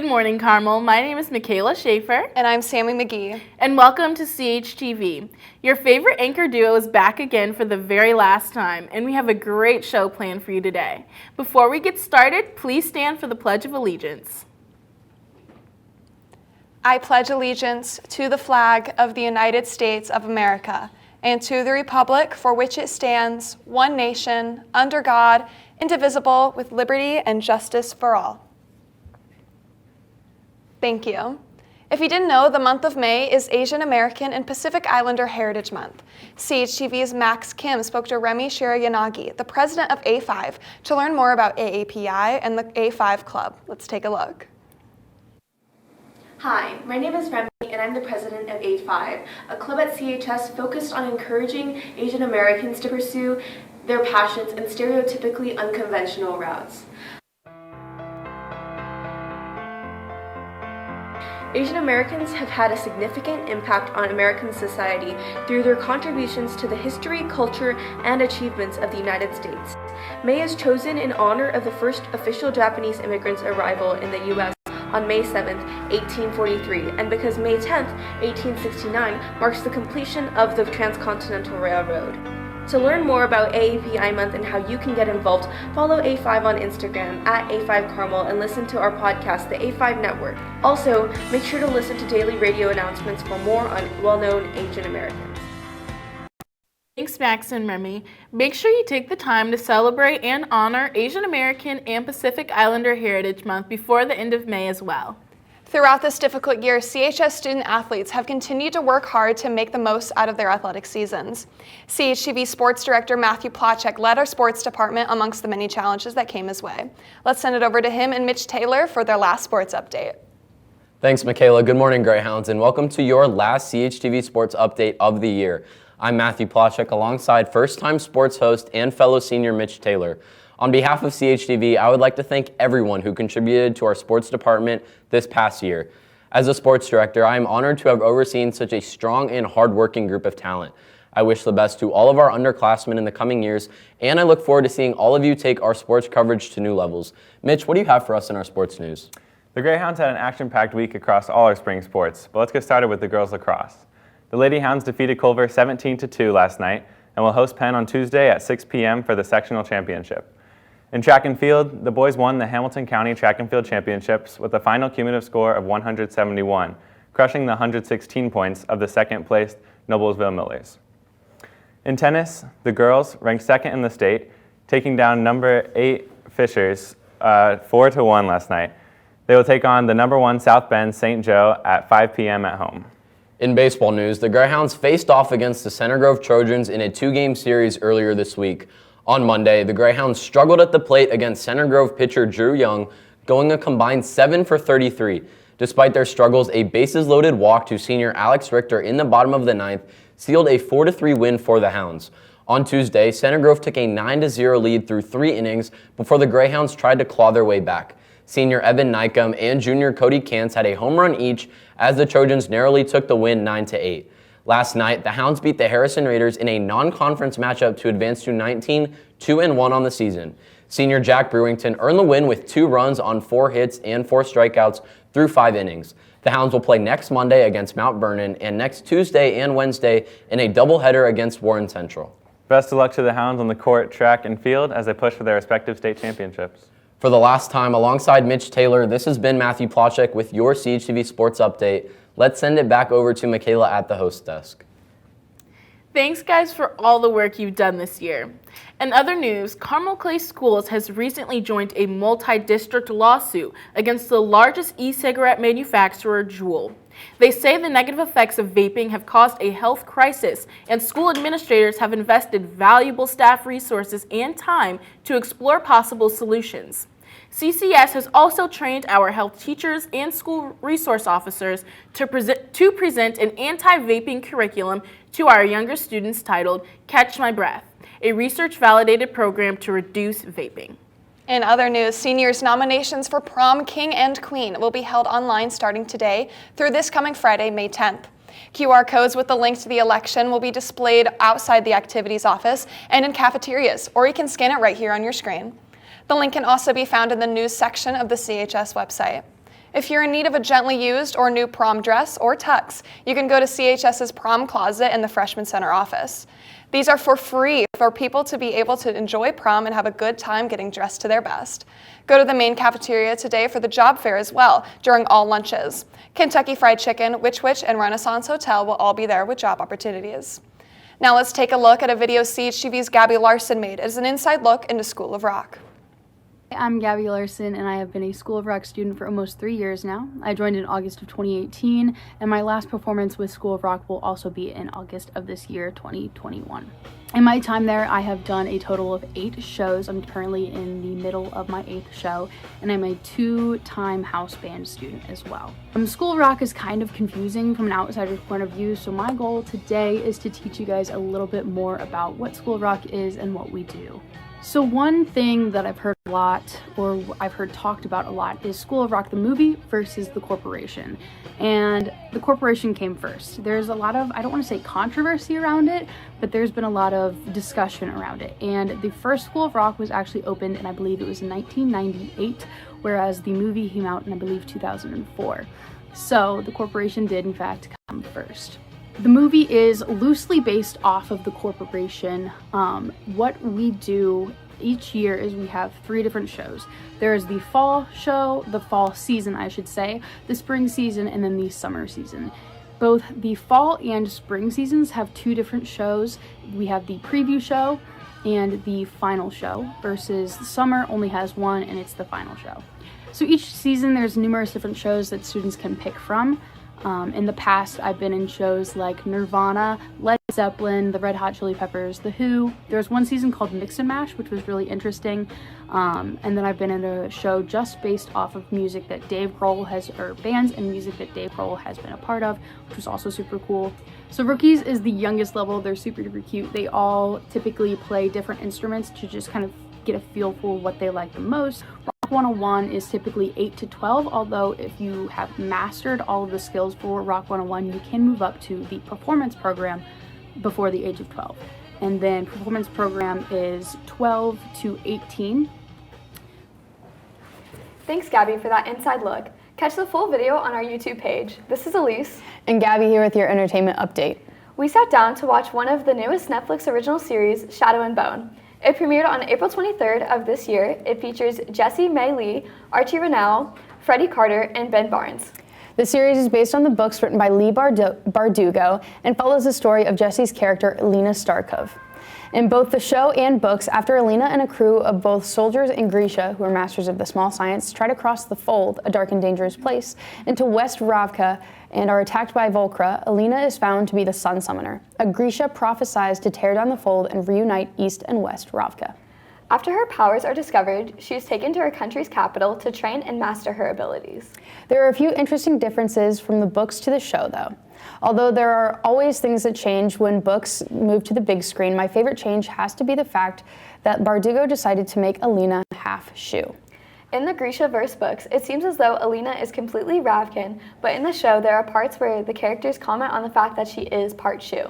Good morning, Carmel. My name is Mikayla Shaffer. And I'm Sami Magee. And welcome to Chtv. Your favorite anchor duo is back again for the very last time, and we have a great show planned for you today. Before we get started, please stand for the Pledge of Allegiance. I pledge allegiance to the flag of the United States of America and to the republic for which it stands, one nation, under God, indivisible, with liberty and justice for all. Thank you. If you didn't know, the month of May is Asian American and Pacific Islander Heritage Month. CHTV's Max Kim spoke to Remy Shirayanagi, the president of A5, to learn more about AAPI and the A5 Club. Let's take a look. Hi, my name is Remy and I'm the president of A5, a club at CHS focused on encouraging Asian Americans to pursue their passions in stereotypically unconventional routes. Asian Americans have had a significant impact on American society through their contributions to the history, culture, and achievements of the United States. May is chosen in honor of the first official Japanese immigrants' arrival in the U.S. on May 7, 1843, and because May 10, 1869 marks the completion of the Transcontinental Railroad. To learn more about AAPI Month and how you can get involved, follow A5 on Instagram at A5 Carmel and listen to our podcast, the A5 Network. Also, make sure to listen to daily radio announcements for more on well-known Asian Americans. Thanks, Max and Remy. Make sure you take the time to celebrate and honor Asian American and Pacific Islander Heritage Month before the end of May as well. Throughout this difficult year, CHS student athletes have continued to work hard to make the most out of their athletic seasons. CHTV Sports Director Matthew Placzek led our sports department amongst the many challenges that came his way. Let's send it over to him and Mitch Taylor for their last sports update. Thanks, Mikayla. Good morning, Greyhounds, and welcome to your last CHTV Sports Update of the year. I'm Matthew Placzek alongside first-time sports host and fellow senior Mitch Taylor. On behalf of CHTV, I would like to thank everyone who contributed to our sports department this past year. As a sports director, I am honored to have overseen such a strong and hardworking group of talent. I wish the best to all of our underclassmen in the coming years, and I look forward to seeing all of you take our sports coverage to new levels. Mitch, what do you have for us in our sports news? The Greyhounds had an action-packed week across all our spring sports, but let's get started with the girls lacrosse. The Lady Hounds defeated Culver 17-2 last night and will host Penn on Tuesday at 6 p.m. for the sectional championship. In track and field, the boys won the Hamilton County Track and Field Championships with a final cumulative score of 171, crushing the 116 points of the second-placed Noblesville Millers. In tennis, the girls ranked second in the state, taking down number 8 Fishers 4-1 last night. They will take on the number 1 South Bend St. Joe at 5 p.m. at home. In baseball news, the Greyhounds faced off against the Center Grove Trojans in a 2-game series earlier this week. On Monday, the Greyhounds struggled at the plate against Center Grove pitcher Drew Young, going a combined 7 for 33. Despite their struggles, a bases-loaded walk to senior Alex Richter in the bottom of the ninth sealed a 4-3 win for the Hounds. On Tuesday, Center Grove took a 9-0 lead through 3 innings before the Greyhounds tried to claw their way back. Senior Evan Nykum and junior Cody Kantz had a home run each as the Trojans narrowly took the win 9-8. Last night, the Hounds beat the Harrison Raiders in a non-conference matchup to advance to 19-2-1 on the season. Senior Jack Brewington earned the win with 2 runs on 4 hits and 4 strikeouts through 5 innings. The Hounds will play next Monday against Mount Vernon and next Tuesday and Wednesday in a doubleheader against Warren Central. Best of luck to the Hounds on the court, track, and field as they push for their respective state championships. For the last time, alongside Mitch Taylor, this has been Matthew Placzek with your CHTV Sports Update. Let's send it back over to Mikayla at the host desk. Thanks, guys, for all the work you've done this year. In other news, Carmel Clay Schools has recently joined a multi-district lawsuit against the largest e-cigarette manufacturer, Juul. They say the negative effects of vaping have caused a health crisis, and school administrators have invested valuable staff resources and time to explore possible solutions. CCS has also trained our health teachers and school resource officers to present an anti-vaping curriculum to our younger students titled Catch My Breath, a research-validated program to reduce vaping. In other news, seniors' nominations for Prom King and Queen will be held online starting today through this coming Friday, May 10th. QR codes with the link to the election will be displayed outside the activities office and in cafeterias, or you can scan it right here on your screen. The link can also be found in the news section of the CHS website. If you're in need of a gently used or new prom dress or tux, you can go to CHS's prom closet in the Freshman Center office. These are for free for people to be able to enjoy prom and have a good time getting dressed to their best. Go to the main cafeteria today for the job fair as well during all lunches. Kentucky Fried Chicken, Witch Witch, and Renaissance Hotel will all be there with job opportunities. Now let's take a look at a video CHTV's Gabby Larsen made as an inside look into School of Rock. I'm Gabby Larsen, and I have been a School of Rock student for almost 3 years now. I joined in August of 2018, and my last performance with School of Rock will also be in August of this year, 2021. In my time there, I have done a total of 8 shows. I'm currently in the middle of my 8th show, and I'm a 2-time house band student as well. School of Rock is kind of confusing from an outsider's point of view, so my goal today is to teach you guys a little bit more about what School of Rock is and what we do. So one thing that I've heard a lot, or I've heard talked about a lot, is School of Rock the movie versus the corporation. And the corporation came first. There's a lot of, I don't want to say controversy around it, but there's been a lot of discussion around it. And the first School of Rock was actually opened, and I believe it was in 1998, whereas the movie came out in, I believe, 2004. So the corporation did, in fact, come first. The movie is loosely based off of the corporation. What we do each year is we have 3 different shows. There is the fall show, the fall season, I should say, the spring season, and then the summer season. Both the fall and spring seasons have 2 different shows. We have the preview show and the final show, versus the summer only has 1, and it's the final show. So each season there's numerous different shows that students can pick from. In the past, I've been in shows like Nirvana, Led Zeppelin, the Red Hot Chili Peppers, The Who. There was one season called Mix and Mash, which was really interesting. And then I've been in a show just based off of music that Dave Grohl has, or bands and music that Dave Grohl has been a part of, which was also super cool. So Rookies is the youngest level. They're super duper cute. They all typically play different instruments to just kind of get a feel for what they like the most. 101 is typically 8 to 12, although if you have mastered all of the skills for Rock 101, you can move up to the performance program before the age of 12. And then performance program is 12 to 18. Thanks, Gabby, for that inside look. Catch the full video on our YouTube page. This is Elyse. And Gabby here with your entertainment update. We sat down to watch one of the newest Netflix original series, Shadow and Bone. It premiered on April 23rd of this year. It features Jessie Mae Lee, Archie Renell, Freddie Carter, and Ben Barnes. The series is based on the books written by Lee Bardugo and follows the story of Jessie's character, Alina Starkov. In both the show and books, after Alina and a crew of both soldiers and Grisha, who are masters of the small science, try to cross the Fold, a dark and dangerous place, into West Ravka and are attacked by Volcra, Alina is found to be the Sun Summoner. A Grisha prophesies to tear down the Fold and reunite East and West Ravka. After her powers are discovered, she is taken to her country's capital to train and master her abilities. There are a few interesting differences from the books to the show, though. Although there are always things that change when books move to the big screen, my favorite change has to be the fact that Bardugo decided to make Alina half Shu. In the Grisha-verse books, it seems as though Alina is completely Ravkan, but in the show there are parts where the characters comment on the fact that she is part Shu.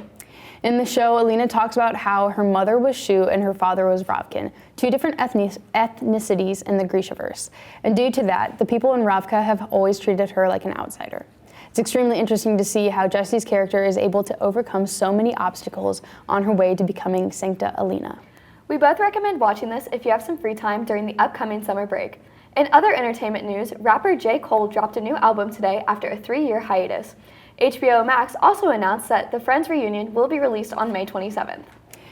In the show, Alina talks about how her mother was Shu and her father was Ravkan, 2 different ethnicities in the Grishaverse. And due to that, the people in Ravka have always treated her like an outsider. It's extremely interesting to see how Jessie's character is able to overcome so many obstacles on her way to becoming Sancta Alina. We both recommend watching this if you have some free time during the upcoming summer break. In other entertainment news, rapper J. Cole dropped a new album today after a 3-year hiatus. HBO Max also announced that the Friends reunion will be released on May 27th.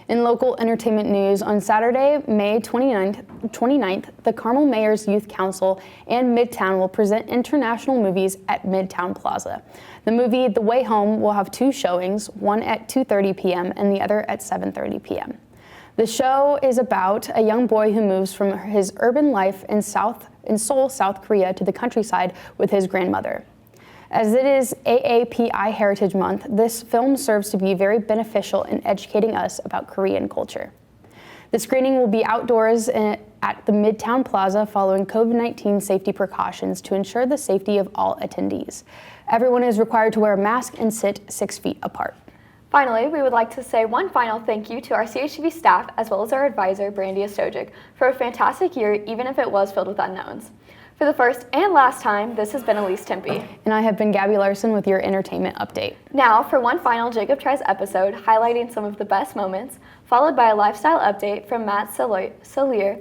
In local entertainment news, on Saturday, May 29th, the Carmel Mayor's Youth Council and Midtown will present international movies at Midtown Plaza. The movie The Way Home will have 2 showings, one at 2:30 p.m. and the other at 7:30 p.m. The show is about a young boy who moves from his urban life in Seoul, South Korea to the countryside with his grandmother. As it is AAPI Heritage Month, this film serves to be very beneficial in educating us about Korean culture. The screening will be outdoors at the Midtown Plaza following COVID-19 safety precautions to ensure the safety of all attendees. Everyone is required to wear a mask and sit 6 feet apart. Finally, we would like to say one final thank you to our CHTV staff as well as our advisor, Brandy Stojic, for a fantastic year, even if it was filled with unknowns. For the first and last time, this has been Elyse Timpe. And I have been Gabby Larsen with your entertainment update. Now, for one final Jacob Tries episode highlighting some of the best moments, followed by a lifestyle update from Matt Selear.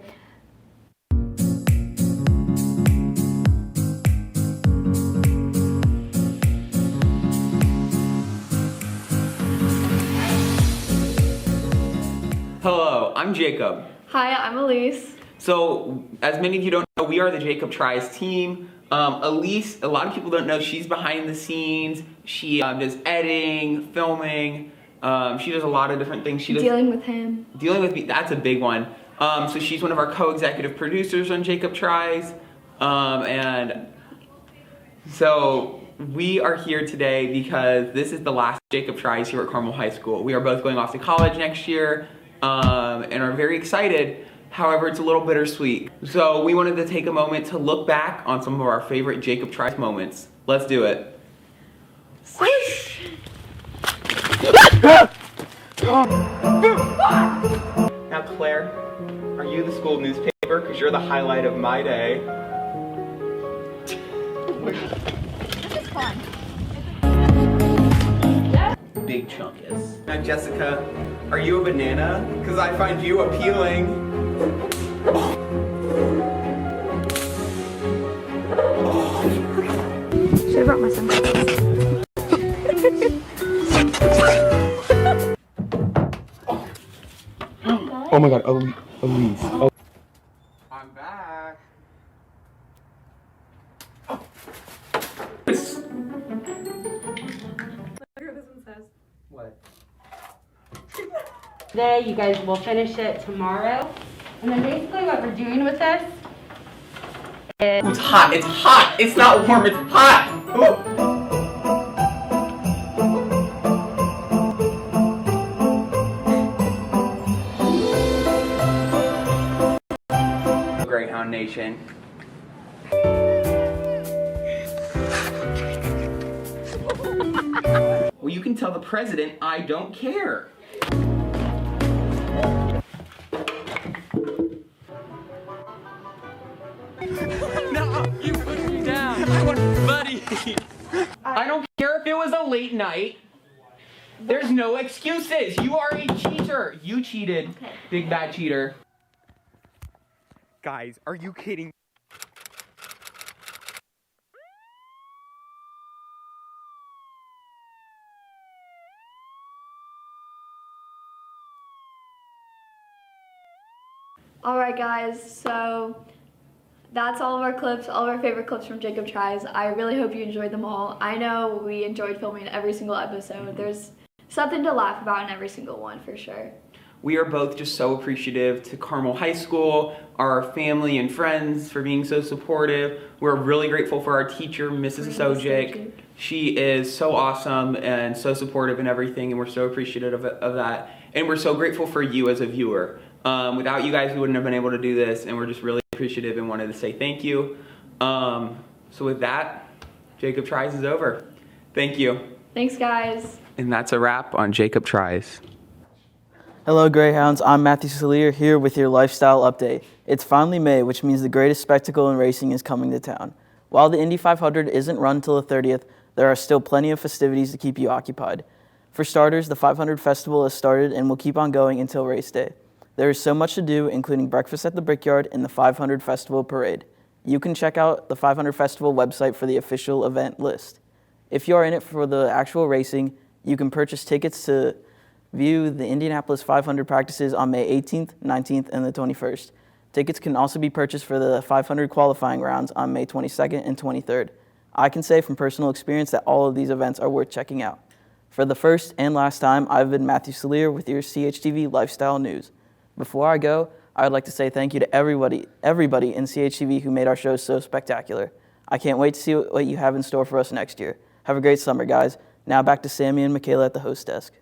Hello, I'm Jacob. Hi, I'm Elyse. So, as many of you don't know, we are the Jacob Tries team. Elyse, a lot of people don't know, she's behind the scenes. She does editing, filming. She does a lot of different things. She does Dealing with him. Dealing with me, that's a big one. So she's one of our co-executive producers on Jacob Tries. And so we are here today because this is the last Jacob Tries here at Carmel High School. We are both going off to college next year and are very excited. However, it's a little bittersweet. So we wanted to take a moment to look back on some of our favorite Jacob Tries moments. Let's do it. Now, Claire, are you the school newspaper? Because you're the highlight of my day. This is fun. Big chunk is. Now, Jessica, are you a banana? Because I find you appealing. Should have brought my sunglasses. Oh my God, Elyse. Oh. I'm back. Oh. Look what this one says. What? Today, you guys will finish it tomorrow. And then basically what we're doing with this is... It's hot, it's hot! It's not warm, it's hot! Ooh. Greyhound Nation. Well, you can tell the president I don't care. No, you pushed me down. Buddy. I don't care if it was a late night. There's no excuses. You are a cheater. You cheated. Okay. Big bad cheater. Guys, are you kidding? Alright guys, so that's all of our clips, all of our favorite clips from Jacob Tries. I really hope you enjoyed them all. I know we enjoyed filming every single episode. There's something to laugh about in every single one for sure. We are both just so appreciative to Carmel High School, our family and friends for being so supportive. We're really grateful for our teacher, Mrs. Sojik. She is so awesome and so supportive in everything, and we're so appreciative of that. And we're so grateful for you as a viewer. Without you guys, we wouldn't have been able to do this, and we're just really appreciative and wanted to say thank you. So with that, Jacob Tries is over. Thank you. Thanks guys. And that's a wrap on Jacob Tries. Hello Greyhounds, I'm Matthew Selear here with your lifestyle update. It's finally May, which means the greatest spectacle in racing is coming to town. While the Indy 500 isn't run till the 30th, there are still plenty of festivities to keep you occupied. For starters, the 500 Festival has started and will keep on going until race day. There is so much to do, including breakfast at the Brickyard and the 500 Festival Parade. You can check out the 500 Festival website for the official event list. If you are in it for the actual racing, you can purchase tickets to view the Indianapolis 500 practices on May 18th, 19th, and the 21st. Tickets can also be purchased for the 500 qualifying rounds on May 22nd and 23rd. I can say from personal experience that all of these events are worth checking out. For the first and last time, I've been Matthew Selear with your CHTV Lifestyle News. Before I go, I would like to say thank you to everybody in CHTV who made our show so spectacular. I can't wait to see what you have in store for us next year. Have a great summer, guys. Now back to Sami and Mikayla at the host desk.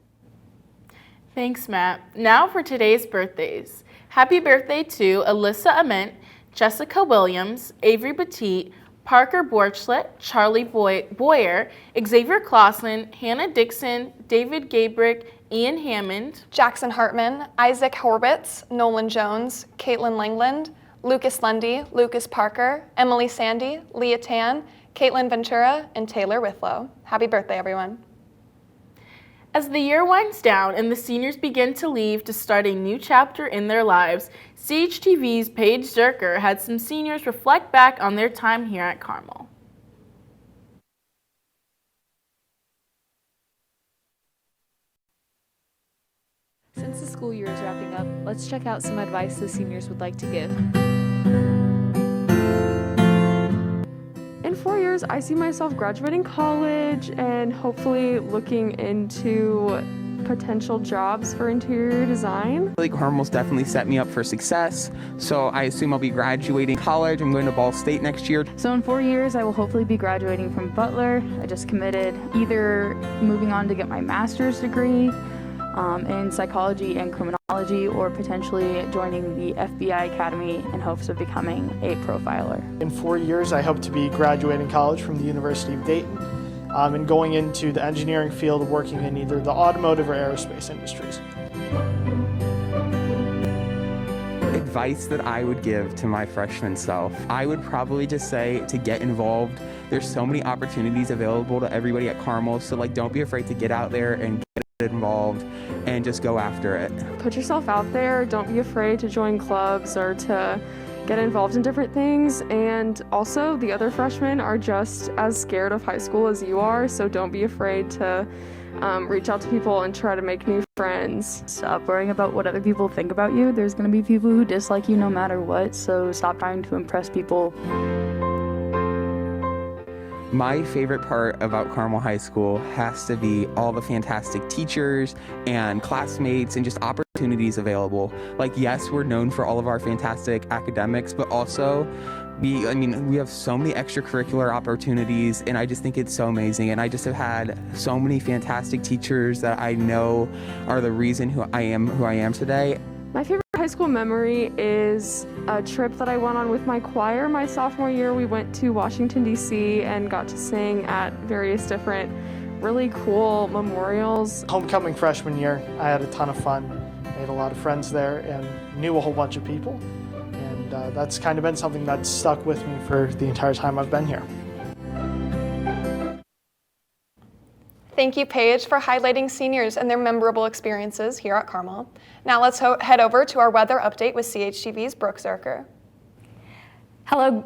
Thanks, Matt. Now for today's birthdays. Happy birthday to Alyssa Ament, Jessica Williams, Avery Petit, Parker Borchlet, Charlie Boyer, Xavier Clausen, Hannah Dixon, David Gabrick, Ian Hammond, Jackson Hartman, Isaac Horwitz, Nolan Jones, Caitlin Langland, Lucas Lundy, Lucas Parker, Emily Sandy, Leah Tan, Caitlin Ventura, and Taylor Withlow. Happy birthday, everyone. As the year winds down and the seniors begin to leave to start a new chapter in their lives, CHTV's Paige Zurcher had some seniors reflect back on their time here at Carmel. Since the school year is wrapping up, let's check out some advice the seniors would like to give. In 4 years, I see myself graduating college and hopefully looking into potential jobs for interior design. Carmel's definitely set me up for success, so I assume I'll be graduating college. I'm going to Ball State next year. So in 4 years, I will hopefully be graduating from Butler. I just committed, either moving on to get my master's degree in psychology and criminology, or potentially joining the FBI Academy in hopes of becoming a profiler. In 4 years, I hope to be graduating college from the University of Dayton and going into the engineering field, working in either the automotive or aerospace industries. Advice that I would give to my freshman self, I would probably just say to get involved. There's so many opportunities available to everybody at Carmel, so don't be afraid to get out there and get involved and just go after it. Put yourself out there, don't be afraid to join clubs or to get involved in different things, and also the other freshmen are just as scared of high school as you are, so don't be afraid to reach out to people and try to make new friends. Stop worrying about what other people think about you. There's going to be people who dislike you no matter what, so stop trying to impress people. My favorite part about Carmel High School has to be all the fantastic teachers and classmates and just opportunities available. Yes, we're known for all of our fantastic academics, but also we have so many extracurricular opportunities, and I just think it's so amazing. And I just have had so many fantastic teachers that I know are the reason who I am today. My favorite high school memory is a trip that I went on with my choir my sophomore year. We went to Washington, D.C. and got to sing at various different really cool memorials. Homecoming freshman year, I had a ton of fun. Made a lot of friends there and knew a whole bunch of people. And that's kind of been something that's stuck with me for the entire time I've been here. Thank you, Paige, for highlighting seniors and their memorable experiences here at Carmel. Now let's head over to our weather update with CHTV's Brooke Zurcher. Hello,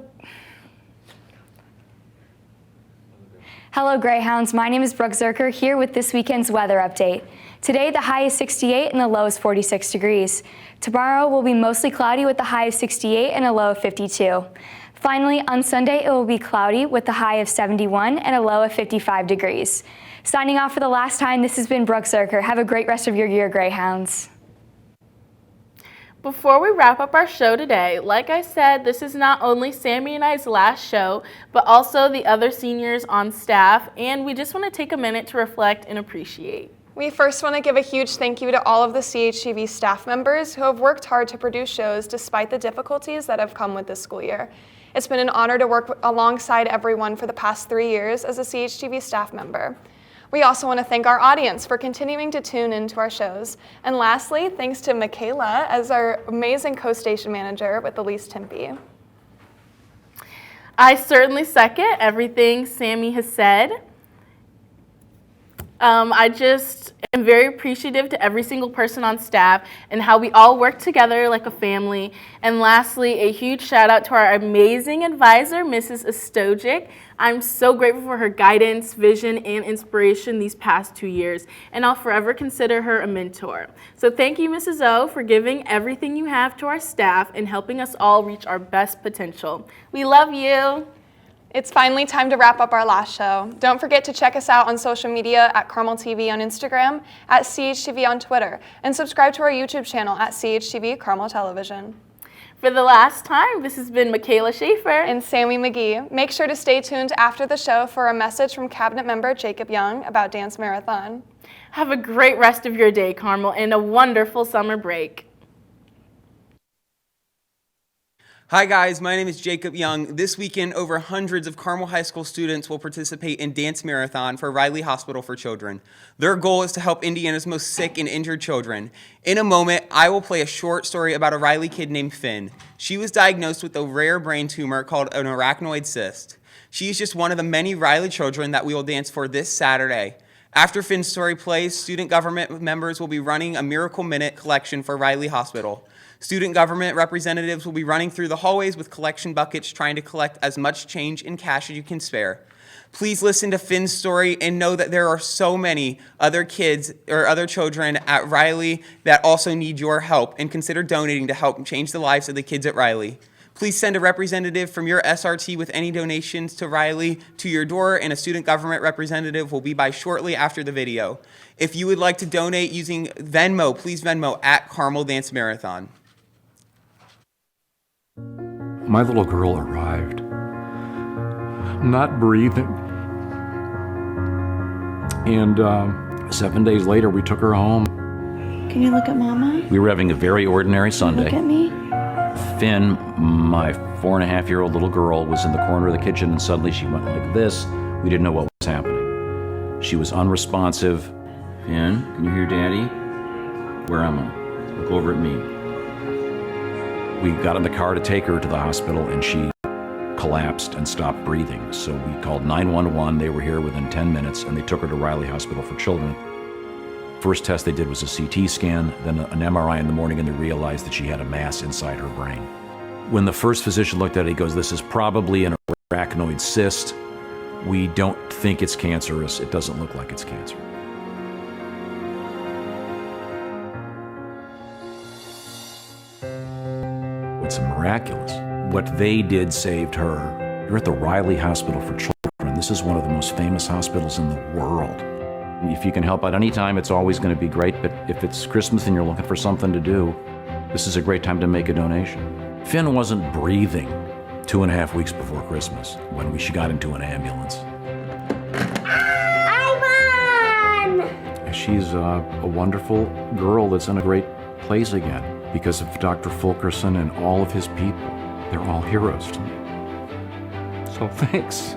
Greyhounds. My name is Brooke Zurcher, here with this weekend's weather update. Today, the high is 68 and the low is 46 degrees. Tomorrow will be mostly cloudy with the high of 68 and a low of 52. Finally, on Sunday, it will be cloudy with the high of 71 and a low of 55 degrees. Signing off for the last time, this has been Brooke Zurcher. Have a great rest of your year, Greyhounds. Before we wrap up our show today, like I said, this is not only Sami and I's last show, but also the other seniors on staff, and we just want to take a minute to reflect and appreciate. We first want to give a huge thank you to all of the CHTV staff members who have worked hard to produce shows despite the difficulties that have come with this school year. It's been an honor to work alongside everyone for the past 3 years as a CHTV staff member. We also want to thank our audience for continuing to tune into our shows. And lastly, thanks to Mikayla as our amazing co-station manager with Elyse Timpe. I certainly second everything Sami has said. I just am very appreciative to every single person on staff and how we all work together like a family. And lastly, a huge shout out to our amazing advisor, Mrs. Stojic. I'm so grateful for her guidance, vision, and inspiration these past 2 years, and I'll forever consider her a mentor. So thank you, Mrs. O, for giving everything you have to our staff and helping us all reach our best potential. We love you. It's finally time to wrap up our last show. Don't forget to check us out on social media at Carmel TV on Instagram, at CHTV on Twitter, and subscribe to our YouTube channel at CHTV Carmel Television. For the last time, this has been Mikayla Shaffer and Sami Magee. Make sure to stay tuned after the show for a message from Cabinet Member Jacob Young about Dance Marathon. Have a great rest of your day, Carmel, and a wonderful summer break. Hi guys, my name is Jacob Young. This weekend, over hundreds of Carmel High School students will participate in Dance Marathon for Riley Hospital for Children. Their goal is to help Indiana's most sick and injured children. In a moment, I will play a short story about a Riley kid named Finn. She was diagnosed with a rare brain tumor called an arachnoid cyst. She is just one of the many Riley children that we will dance for this Saturday. After Finn's story plays, student government members will be running a Miracle Minute collection for Riley Hospital. Student government representatives will be running through the hallways with collection buckets trying to collect as much change and cash as you can spare. Please listen to Finn's story and know that there are so many other kids or other children at Riley that also need your help, and consider donating to help change the lives of the kids at Riley. Please send a representative from your SRT with any donations to Riley to your door, and a student government representative will be by shortly after the video. If you would like to donate using Venmo, please Venmo at Carmel Dance Marathon. My little girl arrived, not breathing. And 7 days later, we took her home. Can you look at Mama? We were having a very ordinary Sunday. Look at me. Finn, my 4.5-year-old little girl, was in the corner of the kitchen, and suddenly she went like this. We didn't know what was happening. She was unresponsive. Finn, can you hear Daddy? Where am I? Look over at me. We got in the car to take her to the hospital, and she collapsed and stopped breathing. So we called 911. They were here within 10 minutes, and they took her to Riley Hospital for Children. First test they did was a CT scan, then an MRI in the morning, and they realized that she had a mass inside her brain. When the first physician looked at it, he goes, "This is probably an arachnoid cyst. We don't think it's cancerous. It doesn't look like it's cancer." It's miraculous. What they did saved her. You're at the Riley Hospital for Children. This is one of the most famous hospitals in the world. If you can help out anytime, it's always going to be great, but if it's Christmas and you're looking for something to do, this is a great time to make a donation. Finn wasn't breathing 2.5 weeks before Christmas when she got into an ambulance. I won! She's a wonderful girl that's in a great place again because of Dr. Fulkerson and all of his people. They're all heroes to me. So thanks.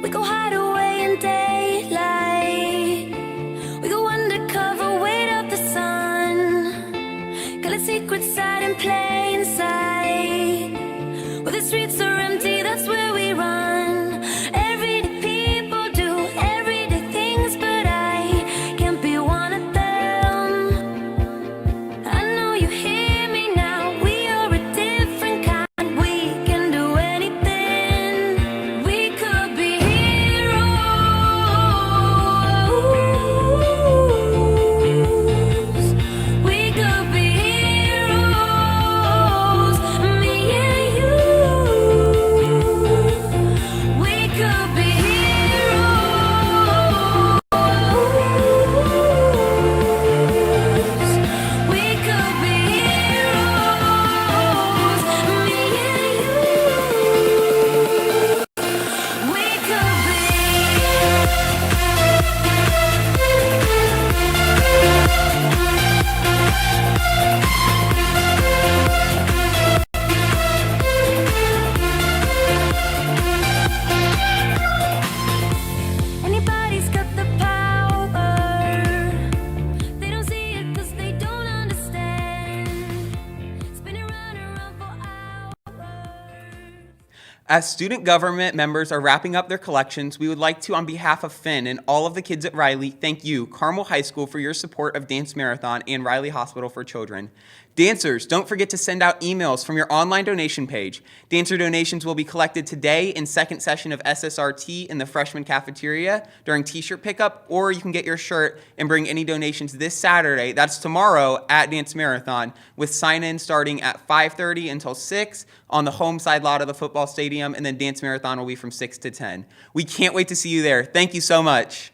We go hide away in daylight. We go undercover, wait up the sun. Got a secret side in plain sight. Where the streets are empty, that's where we run. Everyday people do everyday things, but I can't be one of them. I know you hear me now. We are a different kind. We can do anything. We could be heroes. We could be heroes. Me and you. We could be heroes. We could be heroes. Me and you. We could be. Anybody's got the power. They don't see it 'cause they don't understand. Spinning round and round for hours. As student government members are wrapping up their collections, we would like to, on behalf of Finn and all of the kids at Riley, thank you, Carmel High School, for your support of Dance Marathon and Riley Hospital for Children. Dancers, don't forget to send out emails from your online donation page. Dancer donations will be collected today in second session of SSRT in the freshman cafeteria during t-shirt pickup, or you can get your shirt and bring any donations this Saturday, that's tomorrow, at Dance Marathon, with sign-in starting at 5:30 until 6 on the home side lot of the football stadium, and then Dance Marathon will be from 6 to 10. We can't wait to see you there. Thank you so much.